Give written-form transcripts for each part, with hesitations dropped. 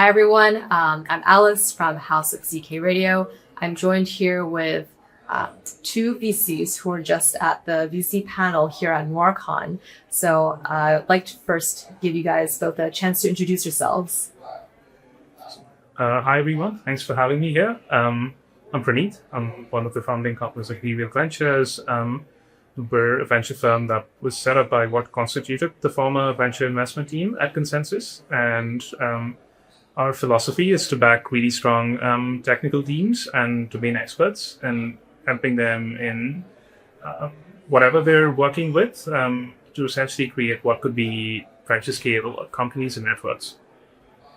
Hi, everyone. I'm Alex from House of ZK Radio. I'm joined here with two VCs who are just at the VC panel here at Noircon. So I'd like to first give you guys both a chance to introduce yourselves. Hi, everyone. Thanks for having me here. I'm Praneeth. I'm one of the founding partners of Ethereal Ventures. We're a venture firm that was set up by what constituted the former venture investment team at Consensus. And our philosophy is to back really strong technical teams and domain experts and helping them in whatever they're working with to essentially create what could be venture scale companies and networks.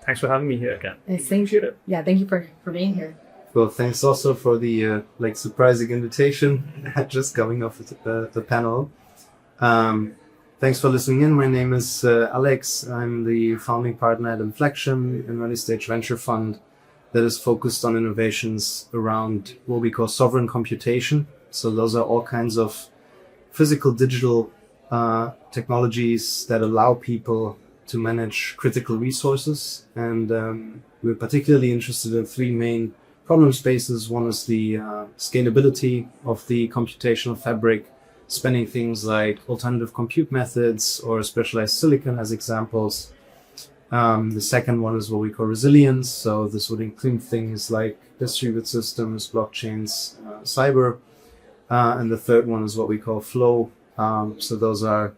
Thanks for having me here again. Thank you. Yeah, thank you for being here. Well, thanks also for the surprising invitation just coming off the panel. Thanks for listening in. My name is Alex. I'm the founding partner at Inflection, an early stage venture fund that is focused on innovations around what we call sovereign computation. So those are all kinds of physical digital technologies that allow people to manage critical resources. And we're particularly interested in three main problem spaces. One is the scalability of the computational fabric, spanning things like alternative compute methods or specialized silicon as examples. The second one is what we call resilience. So this would include things like distributed systems, blockchains, cyber. And the third one is what we call flow. So those are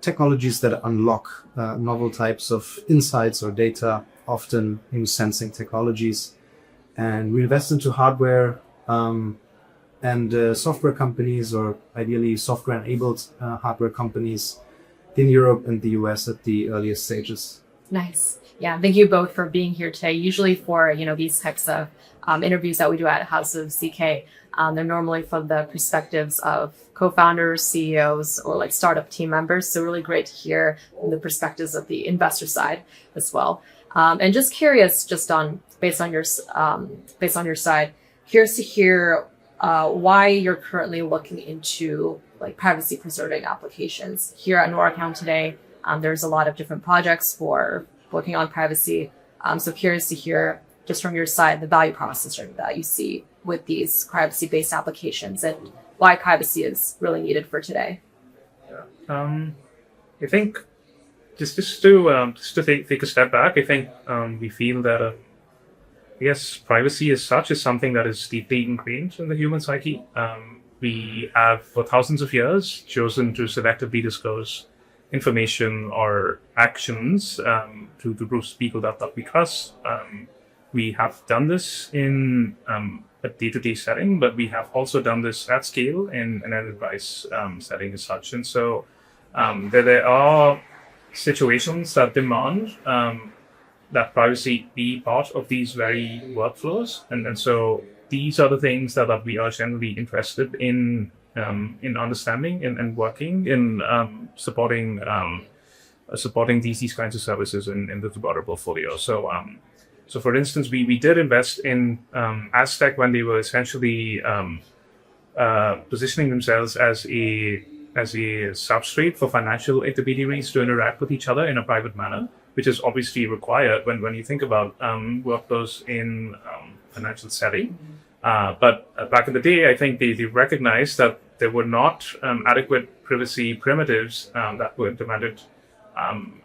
technologies that unlock novel types of insights or data, often in sensing technologies. And we invest into hardware and software companies, or ideally software-enabled hardware companies in Europe and the US at the earliest stages. Nice. Yeah, thank you both for being here today. Usually for these types of interviews that we do at House of ZK, they're normally from the perspectives of co-founders, CEOs, or like startup team members. So really great to hear from the perspectives of the investor side as well. And just curious, based on your side, curious to hear why you're currently looking into like privacy preserving applications. Here at Noircon today, there's a lot of different projects for working on privacy. So curious to hear just from your side the value proposition that you see with these privacy-based applications and why privacy is really needed for today. I think just to take a step back, I think we feel that privacy as such is something that is deeply ingrained in the human psyche. We have for thousands of years chosen to selectively disclose information or actions to the groups of people that we trust. We have done this in a day-to-day setting, but we have also done this at scale in an enterprise setting as such. And so there are situations that demand that privacy be part of these very workflows. And so these are the things that we are generally interested in understanding and working in supporting these kinds of services in the broader portfolio. So for instance, we did invest in Aztec when they were essentially positioning themselves as a substrate for financial intermediaries to interact with each other in a private manner, which is obviously required when you think about workflows in financial setting. But back in the day, I think they recognized that there were not adequate privacy primitives that were implemented on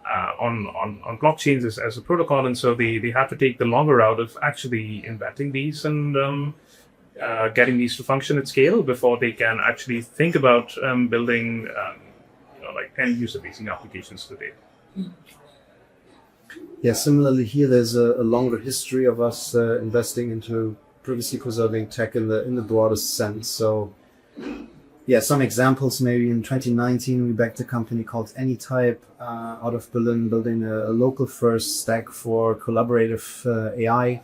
blockchains as a protocol, and so they had to take the longer route of actually inventing these and getting these to function at scale before they can actually think about building end user facing applications today. Yeah, similarly here, there's a longer history of us investing into privacy preserving tech in the broadest sense. So yeah, some examples. Maybe in 2019, we backed a company called Anytype out of Berlin, building a local first stack for collaborative AI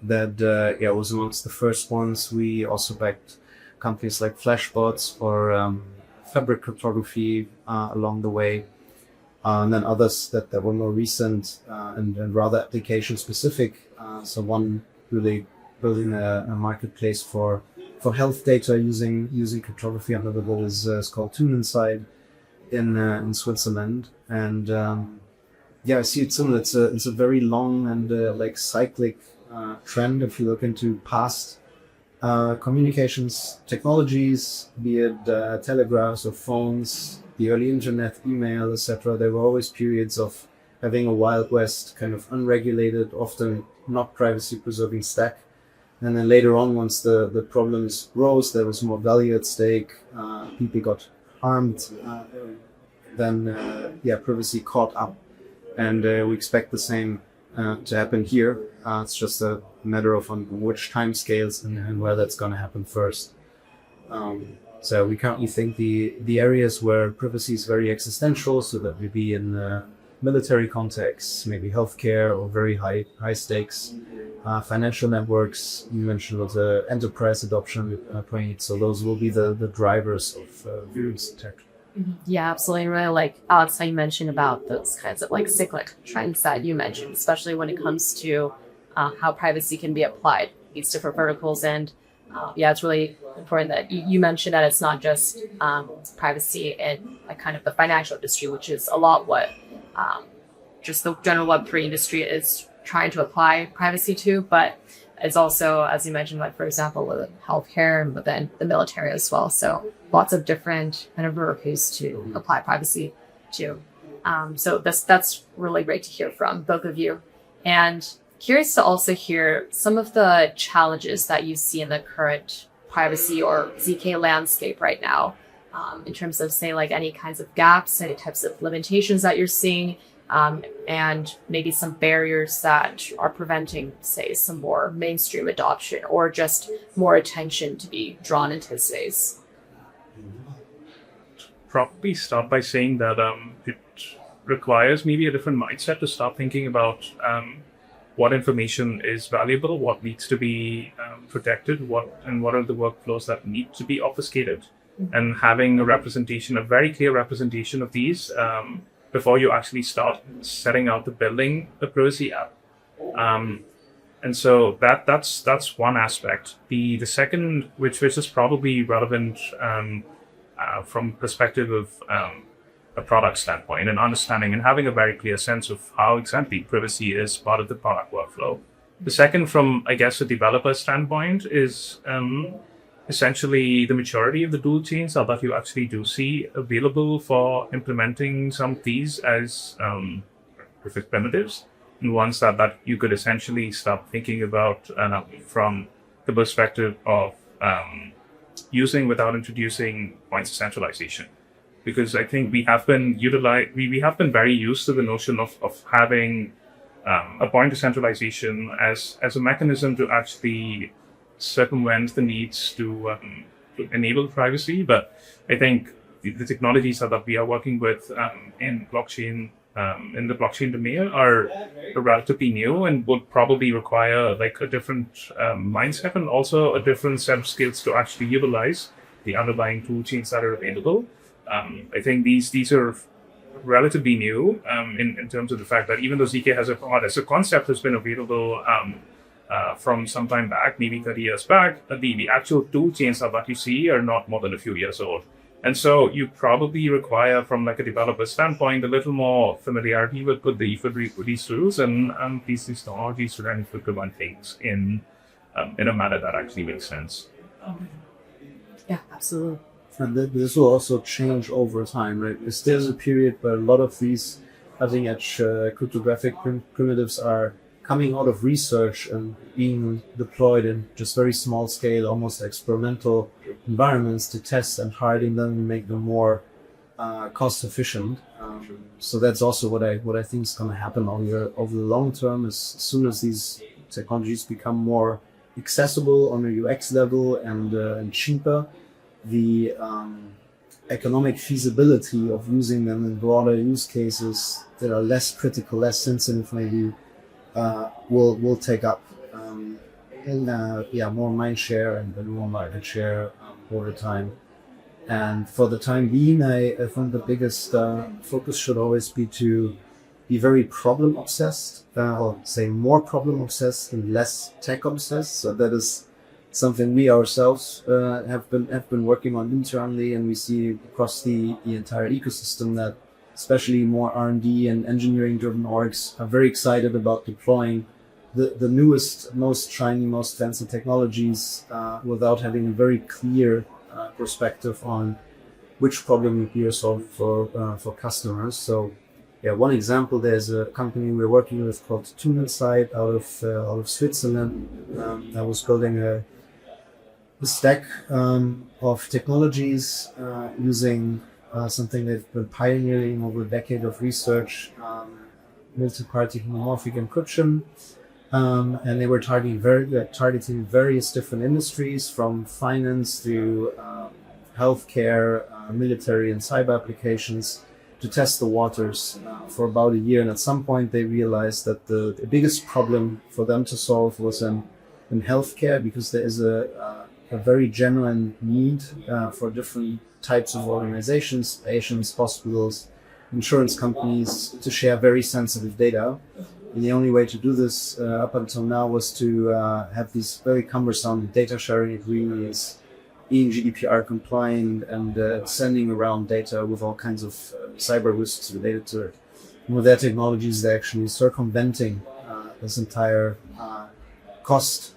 that was amongst the first ones. We also backed companies like Flashbots or fabric cryptography along the way. And then others that were more recent and rather application specific. So one really building a marketplace for health data using cryptography under the hood is called Tune Inside in Switzerland. And yeah, I see it similar. It's a very long and like cyclic trend. If you look into past communications technologies, be it telegraphs or phones, the early internet, email, etc., there were always periods of having a Wild West kind of unregulated, often not privacy preserving stack. And then later on, once the problems rose, there was more value at stake, people got harmed, then privacy caught up. And we expect the same to happen here. It's just a matter of on which time scales and where that's going to happen first. So we currently think the areas where privacy is very existential, so that would be in military contexts, maybe healthcare or very high stakes, financial networks. You mentioned the enterprise adoption, Praneeth. So those will be the drivers of virus detection. Yeah, absolutely. And really like Alex, how you mentioned about those kinds of like cyclic trends that you mentioned, especially when it comes to how privacy can be applied these different verticals. And it's really important that you mentioned that it's not just privacy in like kind of the financial industry, which is a lot what just the general Web3 industry is trying to apply privacy to, but it's also, as you mentioned, like for example, with healthcare and within the military as well. So lots of different kind of verticals to apply privacy to. So that's really great to hear from both of you. And curious to also hear some of the challenges that you see in the current privacy or ZK landscape right now, in terms of say like any kinds of gaps, any types of limitations that you're seeing, and maybe some barriers that are preventing, say, some more mainstream adoption or just more attention to be drawn into this space. Probably start by saying that it requires maybe a different mindset to start thinking about what information is valuable, what needs to be protected, what are the workflows that need to be obfuscated, and having a representation, a very clear representation of these before you actually start setting out the building the privacy app. And so that's one aspect. The second, which is probably relevant from perspective of a product standpoint and understanding and having a very clear sense of how exactly privacy is part of the product workflow. The second, from I guess a developer standpoint, is essentially the maturity of the tool chains that you actually do see available for implementing some of these as perfect primitives, and ones that you could essentially start thinking about from the perspective of using without introducing points of centralization. Because I think we have been we have been very used to the notion of having a point of centralization as a mechanism to actually circumvent the needs to enable privacy. But I think the technologies that we are working with in blockchain, in the blockchain domain, are relatively new and would probably require like a different mindset and also a different set of skills to actually utilize the underlying tool chains that are available. I think these are relatively new in terms of the fact that even though ZK as a concept has been available from some time back, maybe 30 years back, the actual tool chains that you see are not more than a few years old. And so you probably require, from like a developer standpoint, a little more familiarity with these tools and these technologies to then implement things in a manner that actually makes sense. Yeah, absolutely. And this will also change over time, right? There's a period where a lot of these cutting-edge cryptographic primitives are coming out of research and being deployed in just very small scale, almost experimental environments to test and harden them and make them more cost efficient. So that's also what I think is going to happen over the long term. As soon as these technologies become more accessible on a UX level and cheaper, the economic feasibility of using them in broader use cases that are less critical, less sensitive, maybe will take up more mind share and more market share over time. And for the time being, I think the biggest focus should always be to be very problem obsessed, or say more problem obsessed and less tech obsessed. So that is something we ourselves have been working on internally, and we see across the entire ecosystem that especially more R&D and engineering-driven orgs, are very excited about deploying the newest, most shiny, most fancy technologies without having a very clear perspective on which problem you solve for customers. So, yeah, one example, there's a company we're working with called Tunelsight out of Switzerland that was building a stack of technologies using something they've been pioneering over a decade of research, multi-party homomorphic encryption. And they were targeting various different industries, from finance to healthcare, military and cyber applications, to test the waters for about a year. And at some point they realized that the biggest problem for them to solve was in healthcare, because there is a very genuine need for different types of organizations, patients, hospitals, insurance companies, to share very sensitive data. And the only way to do this up until now was to have these very cumbersome data sharing agreements, being GDPR compliant, and sending around data with all kinds of cyber risks related to it. And with their technologies, they're actually circumventing this entire cost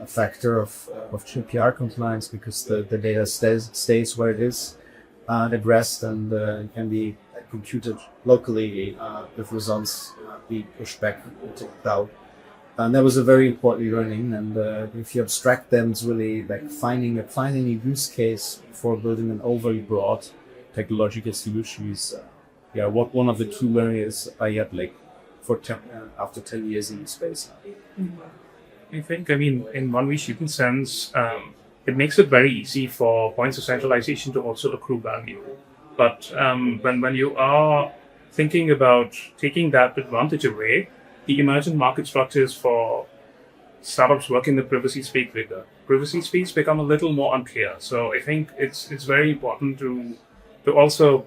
factor of GDPR compliance, because the data stays where it is at rest, and it can be computed locally with results be pushed back into the cloud. And that was a very important learning. And if you abstract them, it's really like finding a use case for building an overly broad technological solution is one of the key learnings I had after 10 years in the space. I think, in one reshaping sense, it makes it very easy for points of centralization to also accrue value. But when you are thinking about taking that advantage away, the emergent market structures for startups working in the privacy space become a little more unclear. So I think it's very important to also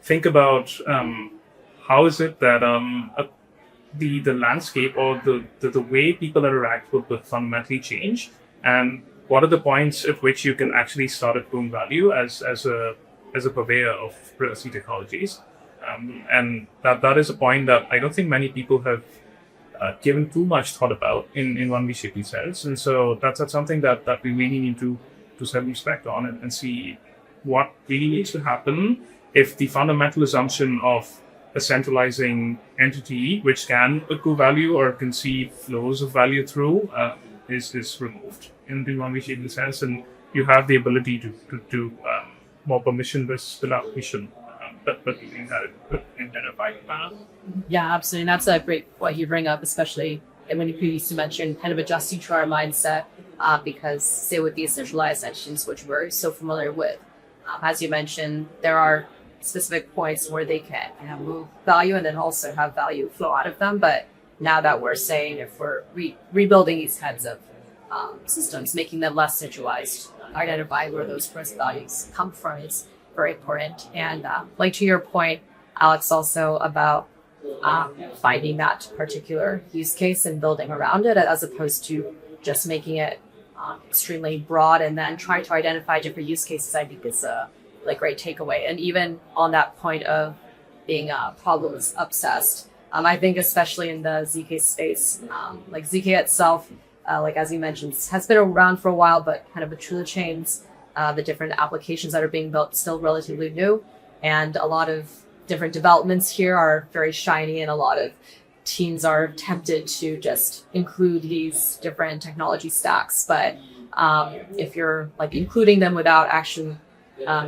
think about how is it that the landscape or the way people interact will fundamentally change, and what are the points at which you can actually start accruing value as a purveyor of privacy technologies. And that is a point that I don't think many people have given too much thought about in one reshaping sense. And so that's something that we really need to set respect on and see what really needs to happen if the fundamental assumption of a centralizing entity which can accrue value or can see flows of value through is removed in the one reshaping sense, and you have the ability to do more permissionless without permission. But in that identified manner. Yeah, absolutely. And that's a great point you bring up, especially when you previously mentioned kind of adjusting to our mindset, because say with these centralized entities, which we're so familiar with, as you mentioned, there are specific points where they can move value and then also have value flow out of them. But now that we're saying if we're rebuilding these kinds of systems, making them less centralized, identifying where those first values come from is very important. And like to your point, Alex, also about finding that particular use case and building around it, as opposed to just making it extremely broad and then try to identify different use cases, I think is a great takeaway. And even on that point of being problems obsessed, I think especially in the ZK space, like ZK itself, as you mentioned, has been around for a while, but kind of the True chains, the different applications that are being built still relatively new, and a lot of different developments here are very shiny, and a lot of teams are tempted to just include these different technology stacks. But if you're including them without actually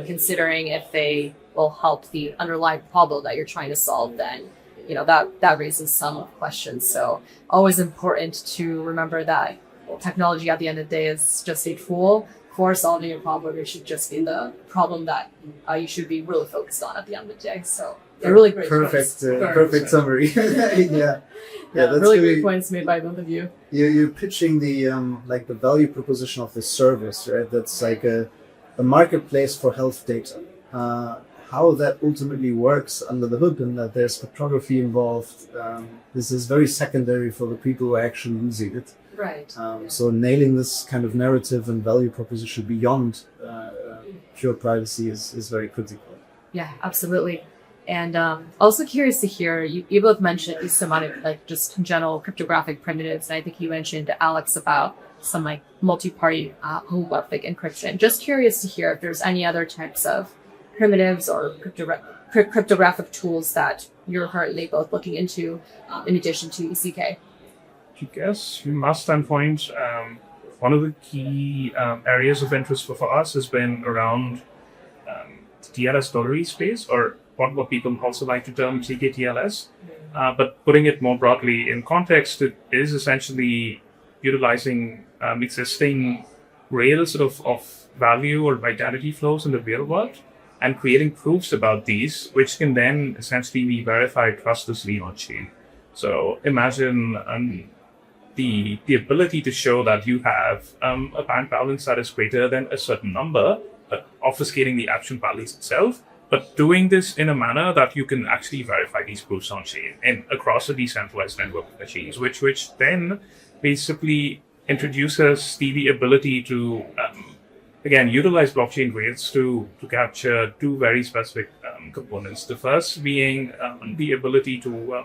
considering if they will help the underlying problem that you're trying to solve, then that raises some questions. So always important to remember that technology at the end of the day is just a tool for solving a problem. It should just be the problem that you should be really focused on at the end of the day. So really great perfect summary. yeah, that's really great points made by both of you. You're pitching the the value proposition of the service, right? That's like a marketplace for health data. How that ultimately works under the hood, and that there's cryptography involved, this is very secondary for the people who are actually using it. Right. So nailing this kind of narrative and value proposition beyond pure privacy is very critical. Yeah, absolutely. And also curious to hear, you both mentioned some other, like just general cryptographic primitives. And I think you mentioned, Alex, about some like multi-party homomorphic encryption. Just curious to hear if there's any other types of primitives or cryptographic tools that you're currently both looking into in addition to ECK. I guess from my standpoint, one of the key areas of interest for us has been around the TLS notary space, or what people also like to term TLS. But putting it more broadly in context, it is essentially utilizing existing rails of value or identity flows in the real world and creating proofs about these, which can then essentially be verified trustlessly on chain. So imagine the ability to show that you have a bank balance that is greater than a certain number, obfuscating the actual balance itself, but doing this in a manner that you can actually verify these proofs on chain and across a decentralized network of machines, which then basically introduces the ability to again utilize blockchain rails to capture two very specific components. The first being the ability to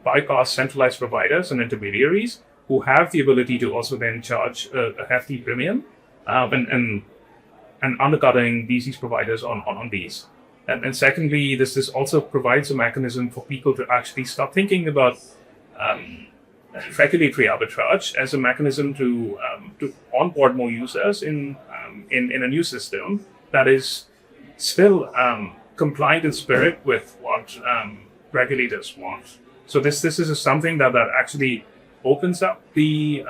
bypass centralized providers and intermediaries who have the ability to also then charge a hefty premium and undercutting these providers on these. And secondly, this also provides a mechanism for people to actually start thinking about regulatory arbitrage as a mechanism to onboard more users in a new system that is still compliant in spirit with what regulators want. So this is something that actually opens up the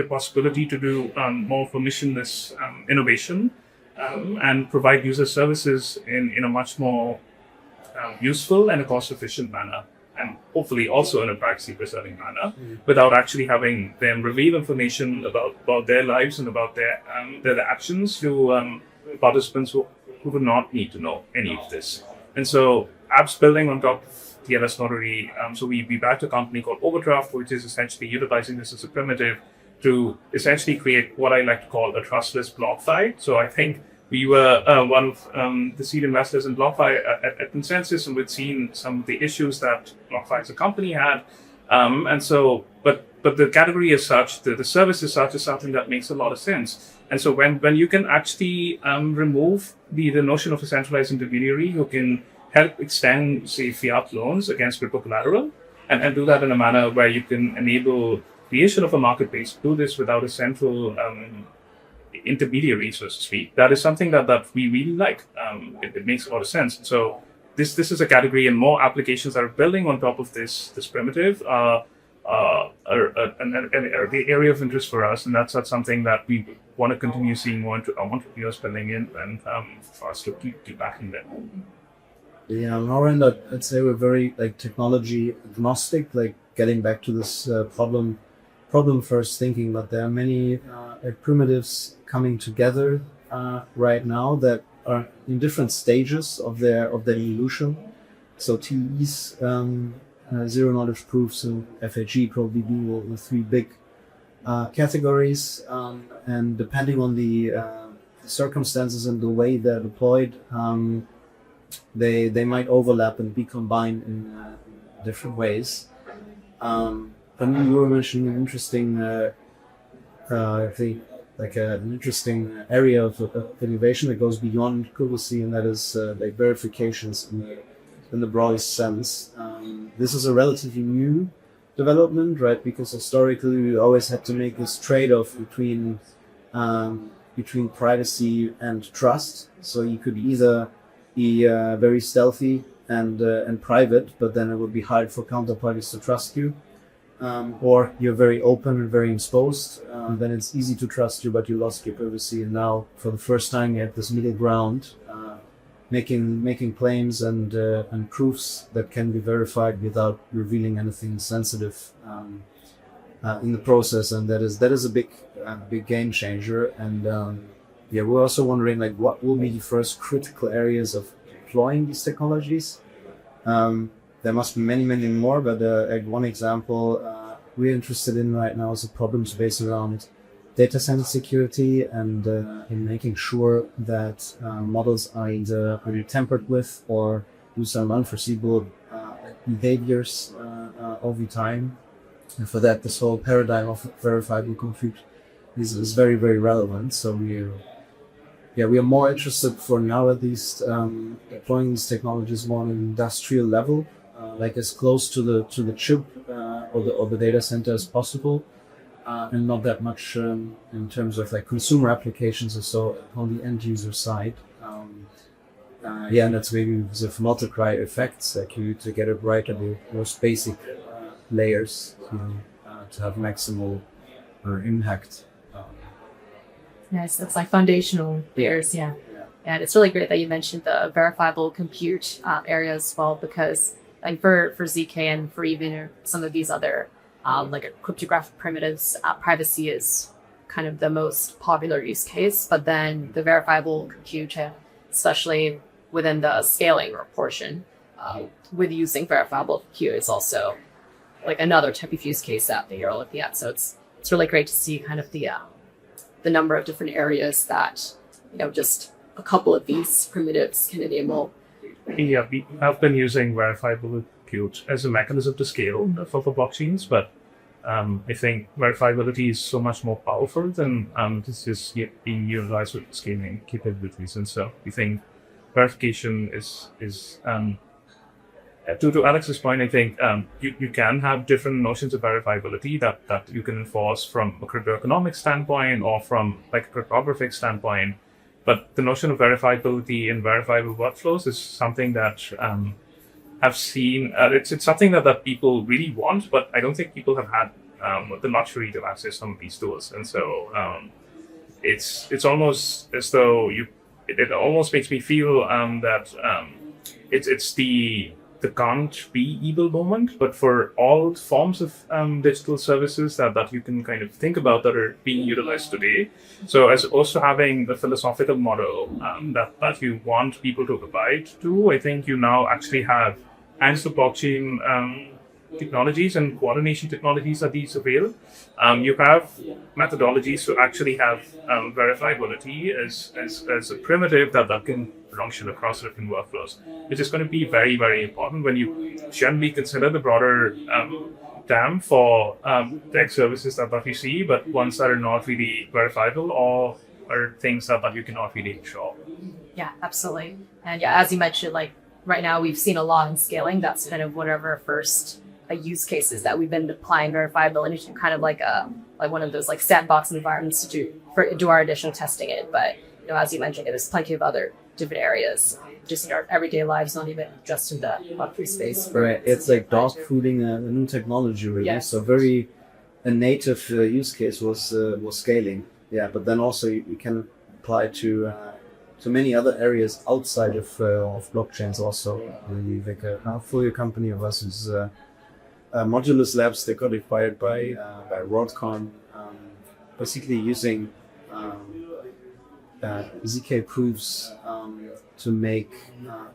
possibility to do more permissionless innovation and provide user services in a much more useful and a cost-efficient manner, and hopefully also in a privacy-preserving manner, without actually having them reveal information about their lives and about their actions to participants who do not need to know any of this. And so apps building on top of TLS Notary, so we backed a company called Overdraft, which is essentially utilizing this as a primitive to essentially create what I like to call a trustless BlockFi. So I think we were one of the seed investors in BlockFi at Consensus, and we'd seen some of the issues that BlockFi as a company had. And so, but the category is such, the service is such, is something that makes a lot of sense. And so when you can actually remove the notion of a centralized intermediary who can help extend, say, fiat loans against crypto collateral, and do that in a manner where you can enable creation of a marketplace, do this without a central intermediary, so to speak. That is something that we really like. It makes a lot of sense. So this is a category, and more applications that are building on top of this primitive are the area of interest for us, and that's something that we want to continue seeing more entrepreneurs building in, and for us to keep backing them. Yeah, on our end, I'd say we're very technology agnostic, getting back to this problem first thinking, but there are many primitives coming together right now that are in different stages of their evolution. So TEs, zero knowledge proofs, and FAG probably be the three big categories, and depending on the circumstances and the way they're deployed, they might overlap and be combined in different ways. I mean, you were mentioning an interesting, an interesting area of innovation that goes beyond privacy, and that is verifications in the broadest sense. This is a relatively new development, right? Because historically we always had to make this trade-off between privacy and trust. So you could either be very stealthy and private, but then it would be hard for counterparties to trust you. Or you're very open and very exposed, then it's easy to trust you, but you lost your privacy. And now, for the first time, you have this middle ground, making claims and proofs that can be verified without revealing anything sensitive in the process, and that is a big game changer. And we're also wondering what will be the first critical areas of deploying these technologies. There must be many more, but one example we're interested in right now is a problems based around data center security and in making sure that models are either tampered with or do some unforeseeable behaviors over time. And for that, this whole paradigm of verifiable compute is very, very relevant. So we are more interested for now, at least, deploying these technologies more on an industrial level, like as close to the chip or the data center as possible, and not that much in terms of like consumer applications or so on the end user side. And that's maybe because of multiplier effects, like you to get it right at the most basic layers, to have maximal impact. Yes, it's like foundational layers, yeah. And it's really great that you mentioned the verifiable compute area as well, because like for ZK and for even some of these other like cryptographic primitives, privacy is kind of the most popular use case. But then the verifiable compute, especially within the scaling portion, with using verifiable compute is also like another type of use case that you're looking at. So it's really great to see kind of the number of different areas that just a couple of these primitives can enable. Yeah, we have been using verifiable compute as a mechanism to scale for blockchains, but I think verifiability is so much more powerful than this is yet being utilized with scaling capabilities. And so we think verification is to Alex's point, I think you can have different notions of verifiability that you can enforce from a cryptoeconomic standpoint or from like a cryptographic standpoint. But the notion of verifiability in verifiable workflows is something that I've seen. It's something that people really want, but I don't think people have had the luxury to access some of these tools. And so it's almost as though it almost makes me feel that it's the can't be evil moment, but for all forms of digital services that you can kind of think about that are being utilized today. So as opposed to having the philosophical model that you want people to abide to, I think you now actually have kinds of blockchain technologies and coordination technologies that these avail. You have methodologies to actually have verifiability as a primitive that can function across different workflows, which is going to be very, very important when you generally consider the broader TAM for tech services that you see, but ones that are not really verifiable or are things that you cannot really ensure. Yeah, absolutely. And yeah, as you mentioned, like right now we've seen a lot in scaling. That's kind of one of our first use cases that we've been applying verifiability to, kind of like one of those like sandbox environments to do our additional testing in. But as you mentioned, there's plenty of other different areas just in our everyday lives, not even just in the Web3 space. Right, it's like dog fooding a new technology, really. Yes. So a native use case was scaling. Yeah, but then also you can apply to many other areas outside of blockchains. Also, like a portfolio company of us is Modulus Labs. They got acquired by Noircon, basically using ZK proofs to make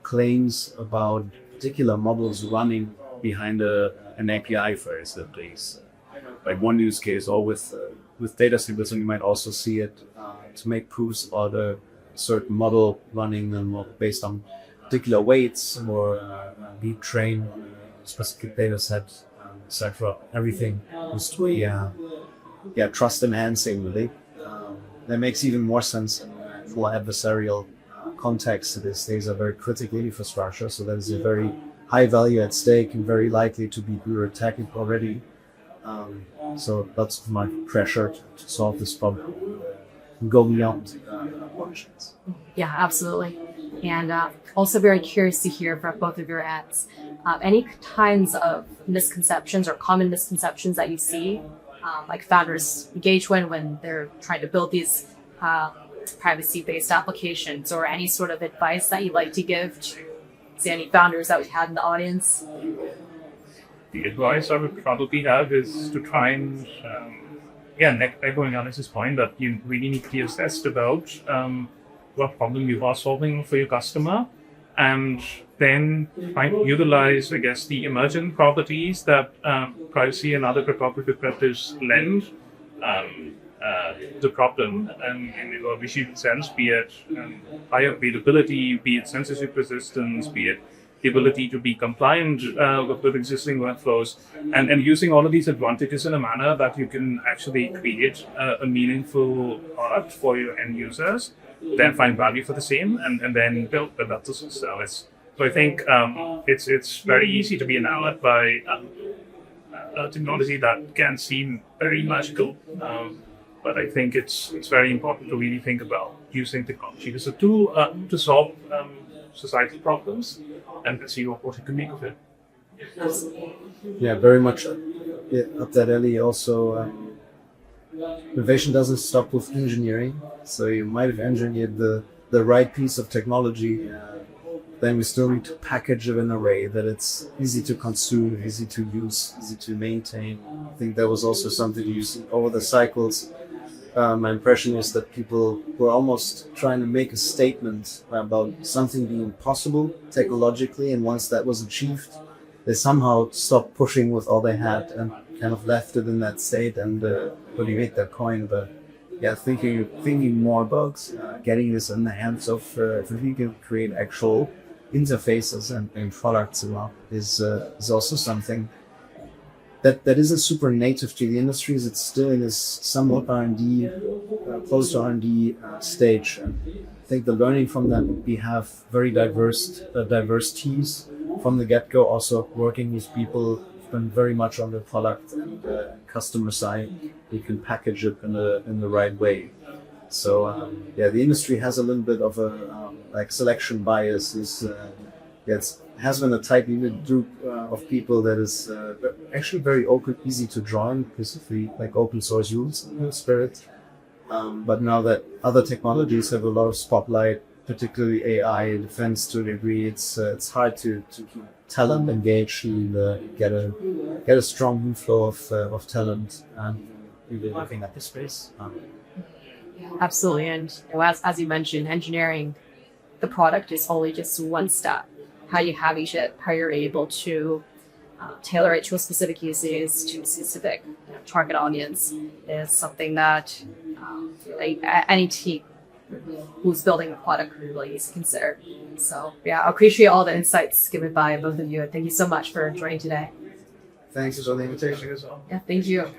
claims about particular models running behind an API for instance. Like one use case, or with data symbols, and you might also see it to make proofs about a certain model running based on particular weights or deep train on a specific data set, etc. Everything is trust enhancing, really. That makes even more sense for adversarial context. These days are very critical infrastructure, so there's a very high value at stake and very likely to be attacked already. So that's my pressure to solve this problem. Go beyond functions. Yeah, absolutely. And also very curious to hear from both of your ends, any kinds of misconceptions or common misconceptions that you see, like founders engage when they're trying to build these privacy-based applications, or any sort of advice that you'd like to give to any founders that we had in the audience? The advice I would probably have is to try and, echoing Alex's point, that you really need to be assessed about what problem you are solving for your customer, and then try to utilize, I guess, the emergent properties that privacy and other cryptographic practices lend the problem, and in a visual sense, be it higher availability, be it censorship resistance, be it the ability to be compliant with existing workflows, and using all of these advantages in a manner that you can actually create a meaningful product for your end users, then find value for the same, and then build that to sell it. So I think it's very easy to be enamored by technology that can seem very magical, but I think it's very important to really think about using technology as a tool to solve societal problems and see what you can make of it. Yeah, very much up that alley. Also, innovation doesn't stop with engineering. So you might have engineered the right piece of technology. Then we still need to package it in a way that it's easy to consume, easy to use, easy to maintain. I think that was also something you see over the cycles. My impression is that people were almost trying to make a statement about something being possible technologically, and once that was achieved, they somehow stopped pushing with all they had and kind of left it in that state and really made that coin. But yeah, thinking more about getting this in the hands of if we can create actual interfaces and products is also something that isn't super native to the industries. It's still in this somewhat R&D, close to R&D stage. And I think the learning from that would be have very diverse teams from the get-go, also working with people who've been very much on the product and customer side. You can package it in the right way. So the industry has a little bit of a selection bias. It has been a tight knit group of people that is actually very open, easy to join because of the open source rules in the spirit. But now that other technologies have a lot of spotlight, particularly AI, defense to a degree, it's hard to keep talent engaged and get a strong inflow of talent and really looking at this space. Absolutely. And as you mentioned, engineering, the product is only just one step. How you package it, how you're able to tailor it to a specific use case, to a specific target audience is something that any team who's building a product really needs to consider. So yeah, I appreciate all the insights given by both of you. Thank you so much for joining today. Thanks for the invitation as well. Yeah, thank you.